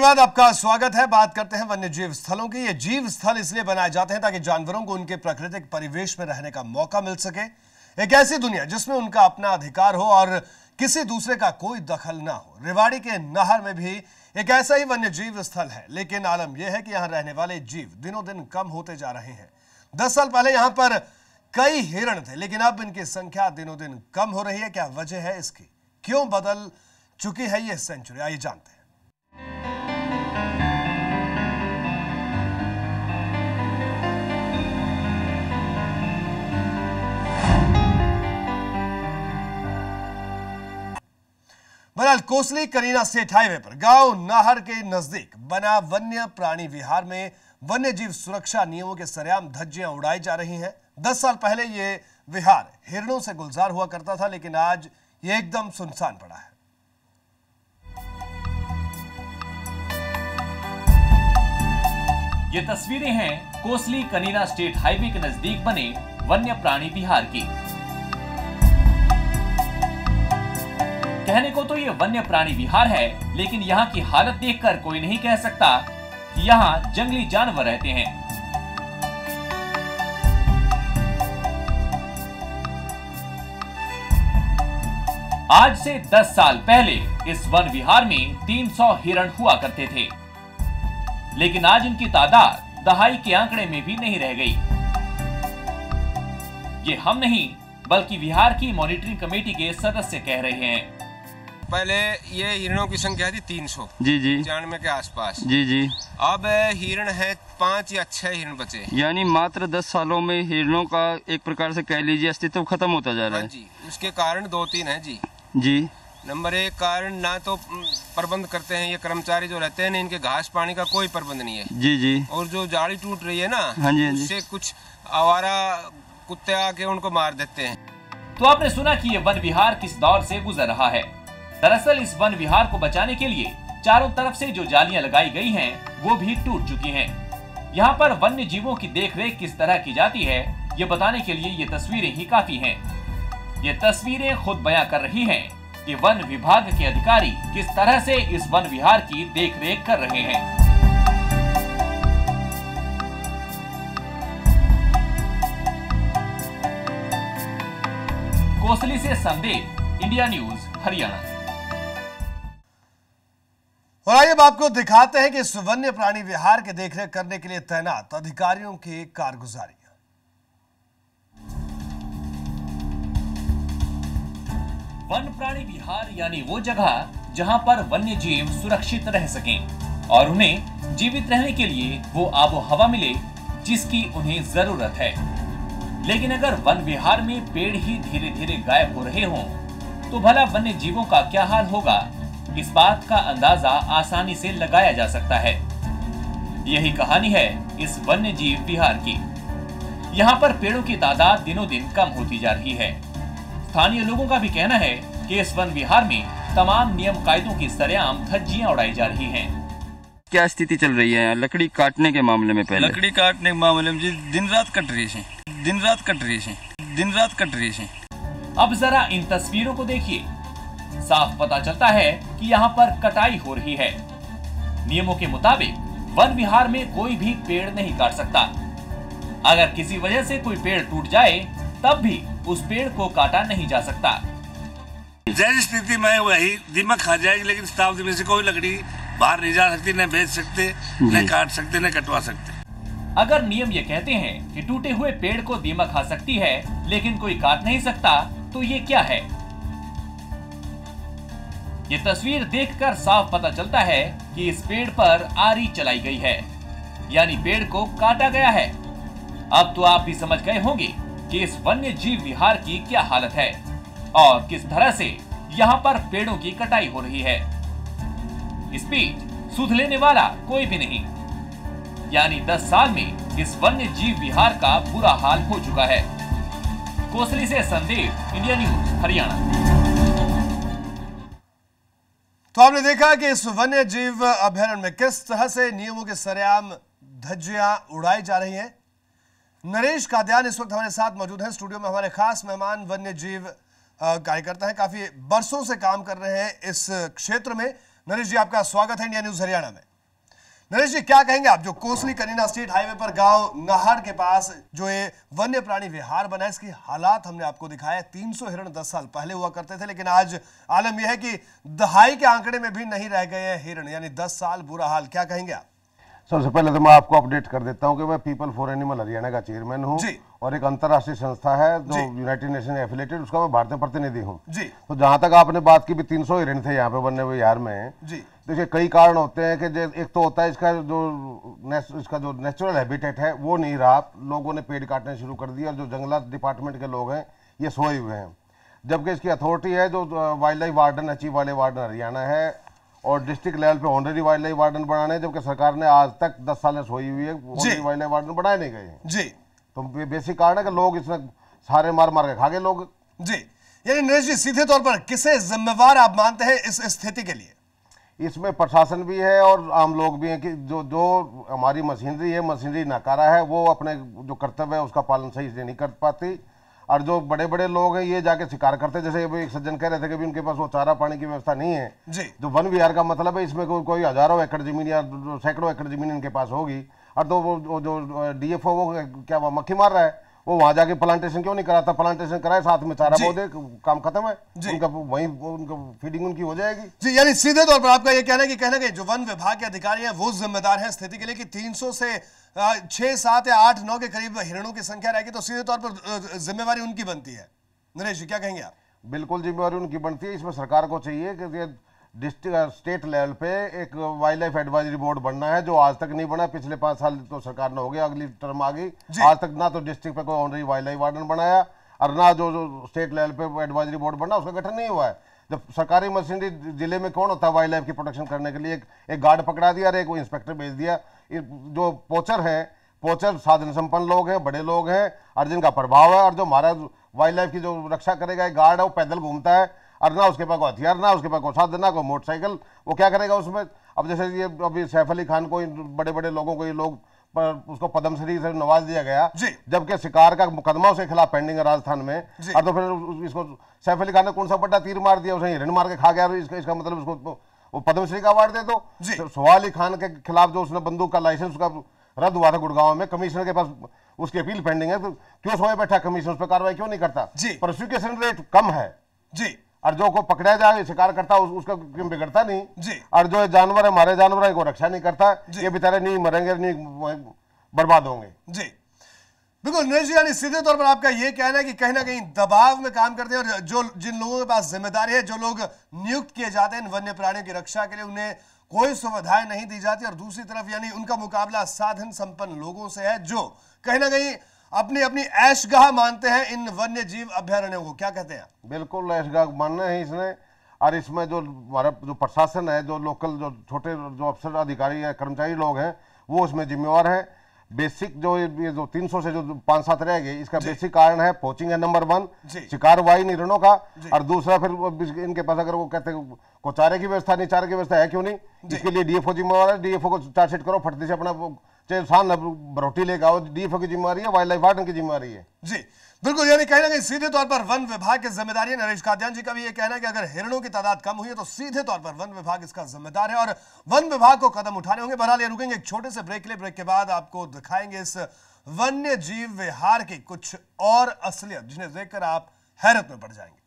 के बाद आपका स्वागत है। बात करते हैं वन्य जीव स्थलों की। ये जीव स्थल इसलिए बनाए जाते हैं ताकि जानवरों को उनके प्राकृतिक परिवेश में रहने का मौका मिल सके। एक ऐसी दुनिया जिसमें उनका अपना अधिकार हो और किसी दूसरे का कोई दखल ना हो। रेवाड़ी के नाहर में भी एक ऐसा ही वन्य जीव स्थल है, लेकिन आलम यह है कि यहाँ रहने वाले जीव दिनों दिन कम होते जा रहे हैं। 10 साल पहले यहाँ पर कई हिरण थे, लेकिन अब इनकी संख्या दिनों दिन कम हो रही है। क्या वजह है इसकी? क्यों बदल चुकी है ये सेंचुरी? आइए जानते हैं। बहरहाल कोसली कनीना स्टेट हाईवे पर गांव नाहर के नजदीक बना वन्य प्राणी विहार में वन्य जीव सुरक्षा नियमों के सरेआम धज्जियां उड़ाई जा रही हैं। 10 साल पहले ये विहार हिरणों से गुलजार हुआ करता था, लेकिन आज ये एकदम सुनसान पड़ा है। ये तस्वीरें हैं कोसली कनीना स्टेट हाईवे के नजदीक बने वन्य प्राणी विहार की। कहने को तो ये वन्य प्राणी विहार है, लेकिन यहाँ की हालत देखकर कोई नहीं कह सकता कि यहाँ जंगली जानवर रहते हैं। आज से 10 साल पहले इस वन विहार में 300 हिरण हुआ करते थे, लेकिन आज इनकी तादाद दहाई के आंकड़े में भी नहीं रह गई। ये हम नहीं बल्कि विहार की मॉनिटरिंग कमेटी के सदस्य कह रहे हैं। पहले ये हिरणों की संख्या थी 300 जी 95 के आसपास जी। अब हिरण है 5 या 6 हिरण बचे, यानी मात्र 10 सालों में हिरणों का एक प्रकार से कह लीजिए अस्तित्व खत्म होता जा रहा है। जी, उसके कारण 2-3 हैं जी। नंबर 1 कारण ना तो प्रबंध करते हैं ये कर्मचारी जो रहते हैं, इनके घास पानी का कोई प्रबंध नहीं है जी। और जो जाली टूट रही है ना, हाँ जी। उससे कुछ आवारा कुत्ते आके उनको मार देते हैं। तो आपने सुना कि ये वन विहार किस दौर से गुजर रहा है। दरअसल इस वन विहार को बचाने के लिए चारों तरफ से जो जालियां लगाई गई हैं, वो भी टूट चुकी हैं। यहाँ पर वन्य जीवों की देखरेख किस तरह की जाती है, ये बताने के लिए ये तस्वीरें ही काफी हैं। ये तस्वीरें खुद बयां कर रही हैं कि वन विभाग के अधिकारी किस तरह से इस वन विहार की देखरेख कर रहे हैं। कोसली से संदेश, इंडिया न्यूज, हरियाणा। और आइए अब आपको दिखाते हैं कि इस वन्य प्राणी विहार के देखरेख करने के लिए तैनात अधिकारियों की कारगुजारी। वन प्राणी विहार यानी वो जगह जहां पर वन्य जीव सुरक्षित रह सकें और उन्हें जीवित रहने के लिए वो आबो हवा मिले जिसकी उन्हें जरूरत है। लेकिन अगर वन विहार में पेड़ ही धीरे धीरे गायब हो रहे हों, तो भला वन्य जीवों का क्या हाल होगा? इस बात का अंदाजा आसानी से लगाया जा सकता है। यही कहानी है इस वन्य जीव विहार की। यहाँ पर पेड़ों की तादाद दिनों दिन कम होती जा रही है। स्थानीय लोगों का भी कहना है कि इस वन विहार में तमाम नियम कायदों की सरेआम धज्जियां उड़ाई जा रही हैं। क्या स्थिति चल रही है लकड़ी काटने के मामले में? पहले लकड़ी काटने के मामले में दिन रात कट रही है। अब जरा इन तस्वीरों को देखिए, साफ पता चलता है कि यहाँ पर कटाई हो रही है। नियमों के मुताबिक वन विहार में कोई भी पेड़ नहीं काट सकता। अगर किसी वजह से कोई पेड़ टूट जाए, तब भी उस पेड़ को काटा नहीं जा सकता। जैसी स्थिति में वही दीमक खा जाएगी, लेकिन शताब्दी में से कोई लकड़ी बाहर नहीं जा सकती, न बेच सकते, न काट सकते, न कटवा सकते। अगर नियम ये कहते हैं कि टूटे हुए पेड़ को दीमक खा सकती है, लेकिन कोई काट नहीं सकता, तो ये क्या है? ये तस्वीर देखकर साफ पता चलता है कि इस पेड़ पर आरी चलाई गई है, यानी पेड़ को काटा गया है। अब तो आप भी समझ गए होंगे कि इस वन्य जीव विहार की क्या हालत है और किस तरह से यहाँ पर पेड़ों की कटाई हो रही है। इस बीच सुध लेने वाला कोई भी नहीं, यानी 10 साल में इस वन्य जीव विहार का बुरा हाल हो चुका है। कोसली से संदेश, इंडिया न्यूज, हरियाणा। तो आपने देखा कि इस वन्य जीव अभयारण्य में किस तरह से नियमों के सरेआम धज्जियां उड़ाई जा रही हैं। नरेश कादियान इस वक्त हमारे साथ मौजूद हैं। स्टूडियो में हमारे खास मेहमान वन्य जीव कार्यकर्ता हैं, काफी बरसों से काम कर रहे हैं इस क्षेत्र में। नरेश जी, आपका स्वागत है इंडिया न्यूज हरियाणा में। नरेश जी, क्या कहेंगे आप, जो कोसली कनीना स्टेट हाईवे पर गांव नाहड़ के पास जो ये वन्य प्राणी विहार बना है, इसकी हालात हमने आपको दिखाया। 300 हिरण 10 साल पहले हुआ करते थे, लेकिन आज आलम यह है कि दहाई के आंकड़े में भी नहीं रह गए हैं हिरण, यानी 10 साल बुरा हाल। क्या कहेंगे आप? सबसे पहले तो मैं आपको अपडेट कर देता हूं कि मैं पीपल फॉर एनिमल हरियाणा का चेयरमैन हूं और एक अंतर्राष्ट्रीय संस्था है जो यूनाइटेड नेशन एफिलेटेड, उसका मैं भारतीय प्रतिनिधि हूं। तो जहां तक आपने बात की भी 300 हिरण थे यहाँ पे वन्य विहार में, देखिए कई कारण होते हैं कि एक तो होता है इसका जो नेचुरल हैबिटेट है वो नहीं रहा, लोगों ने पेड़ काटने शुरू कर दिए और जो जंगलात डिपार्टमेंट के लोग हैं ये सोए हुए हैं, जबकि इसकी अथॉरिटी है जो वाइल्ड लाइफ वार्डन अचीव वाले वार्डन हरियाणा है और डिस्ट्रिक्ट लेवल पे ऑनरी वाइल्ड लाइफ वार्डन बनाने, जबकि सरकार ने आज तक 10 साल सोई हुई है, ऑनरी वाइल्ड लाइफ वार्डन बनाए नहीं गए जी। तो बेसिक कारण है कि लोग इसमें सारे मार के खा गए लोग जी। यानी नरेश जी, सीधे तौर पर किसे जिम्मेवार आप मानते हैं इस स्थिति के लिए? इसमें प्रशासन भी है और आम लोग भी हैं कि जो हमारी मशीनरी है, मशीनरी नाकारा है, वो अपने जो कर्तव्य है उसका पालन सही से नहीं कर पाती, और जो बड़े बड़े लोग हैं ये जाके शिकार करते हैं। जैसे एक सज्जन कह रहे थे कि उनके पास वो चारा पानी की व्यवस्था नहीं है जी। जो वन विहार का मतलब है, इसमें कोई हजारों एकड़ जमीन या सैकड़ों एकड़ जमीन इनके पास होगी, और तो वो जो डीएफओ वो क्या मक्खी मार रहा है, वो वहां जाके प्लांटेशन क्यों नहीं कराता? प्लांटेशन कराए, साथ में चारा पौधे, काम खत्म है, उनका वहीं उनका फीडिंग उनकी हो जाएगी जी। यानी सीधे तौर पर आपका ये कहना है कि कहना कि जो वन विभाग के अधिकारी हैं वो जिम्मेदार हैं स्थिति के लिए कि 300 से 6, 7 या 8, 9 के करीब हिरणों की संख्या रहेगी, तो सीधे तौर पर जिम्मेवारी उनकी बनती है। नरेश जी, क्या कहेंगे आप? बिल्कुल जिम्मेवारी उनकी बनती है। इसमें सरकार को चाहिए कि डिस्ट्रिक्ट स्टेट लेवल पे एक वाइल्ड लाइफ एडवाइजरी बोर्ड बनना है, जो आज तक नहीं बना। पिछले 5 साल तो सरकार ने हो गया, अगली टर्म आ गई, आज तक ना तो डिस्ट्रिक्ट पे कोई ऑनरी वाइल्ड लाइफ वार्डन बनाया और ना जो स्टेट लेवल पे एडवाइजरी बोर्ड बनना, उसका गठन नहीं हुआ है। जब सरकारी मशीनरी जिले में कौन होता है वाइल्ड लाइफ की प्रोटेक्शन करने के लिए? एक गार्ड पकड़ा दिया और एक इंस्पेक्टर भेज दिया। जो पोचर हैं, पोचर साधन संपन्न लोग हैं, बड़े लोग हैं और जिनका प्रभाव है, और जो हमारा वाइल्ड लाइफ की जो रक्षा करेगा एक गार्ड है, वो पैदल घूमता है और ना उसके पास कोई हथियार, ना उसके पास कोई साधन, ना कोई मोटरसाइकिल, वो क्या करेगा उसमें? अब जैसे ये अभी सैफ अली खान को, बड़े बड़े लोगों को ये लोग पर उसको पद्मश्री से नवाज दिया गया, जबकि शिकार का मुकदमा उसके खिलाफ पेंडिंग है राजस्थान में, और तो फिर इसको सैफ अली खान ने कौन सा बड़ा तीर मार दिया, उसे हिरण मार के खा गया, इसका मतलब उसको वो पद्मश्री का अवार्ड दे दो। सोहा अली खान के खिलाफ जो उसने बंदूक का लाइसेंस उसका रद्द हुआ था गुड़गांव में, कमिश्नर के पास उसकी अपील पेंडिंग है, तो क्यों सोए बैठा कमीशन, उस पर कार्रवाई क्यों नहीं करता? प्रोसिक्यूशन रेट कम है जी, और जो को पकड़ा जाए शिकार करता उसका क्यों बिगड़ता नहीं जी, और जो जानवर है, हमारे जानवर है, को रक्षा नहीं करता, ये बेचारे नहीं मरेंगे, नहीं बर्बाद होंगे जी। बिल्कुल नरेश जी, यानी सीधे तौर पर आपका ये कहना है कि कहीं ना कहीं दबाव में काम करते हैं, और जो जिन लोगों के पास जिम्मेदारी है, जो लोग नियुक्त किए जाते हैं वन्य प्राणियों की रक्षा के लिए, उन्हें कोई सुविधाएं नहीं दी जाती, और दूसरी तरफ यानी उनका मुकाबला साधन संपन्न लोगों से है जो कहीं ना कहीं अपनी अपनी ऐशगाह मानते हैं इन वन्य जीव अभयारण्यों को। क्या कहते हैं? बिल्कुल ऐशगाह मानना है इसने, और इसमें जो हमारा जो प्रशासन है, जो लोकल जो छोटे जो अफसर अधिकारी या कर्मचारी लोग हैं, वो उसमें जिम्मेवार हैं। बेसिक जो 300 से जो 5-7 रह गए, इसका बेसिक कारण है पोचिंग है नंबर 1, शिकार वाई हिरणों का, और दूसरा फिर इनके पास अगर वो कहते हैं को चारे की व्यवस्था नहीं, चारे की व्यवस्था है क्यों नहीं, इसके लिए डीएफओ जिम्मेवार है। डीएफओ को चार्जशीट करो, फटती से अपना चाहे शान बरोटी लेगा, वो डीएफओ की जिम्मेवारी है, वाइल्ड लाइफ वार्डन की जिम्मेवारी है जी। बिल्कुल, यानी कहीं ना कहीं सीधे तौर पर वन विभाग की जिम्मेदारी है। नरेश कादियान जी का भी ये कहना है कि अगर हिरणों की तादाद कम हुई है तो सीधे तौर पर वन विभाग इसका जिम्मेदार है और वन विभाग को कदम उठाने होंगे। बहरहाल ये रुकेंगे एक छोटे से ब्रेक के लिए, ब्रेक के बाद आपको दिखाएंगे इस वन्य जीव विहार की कुछ और असलियत जिन्हें देखकर आप हैरत में पड़ जाएंगे।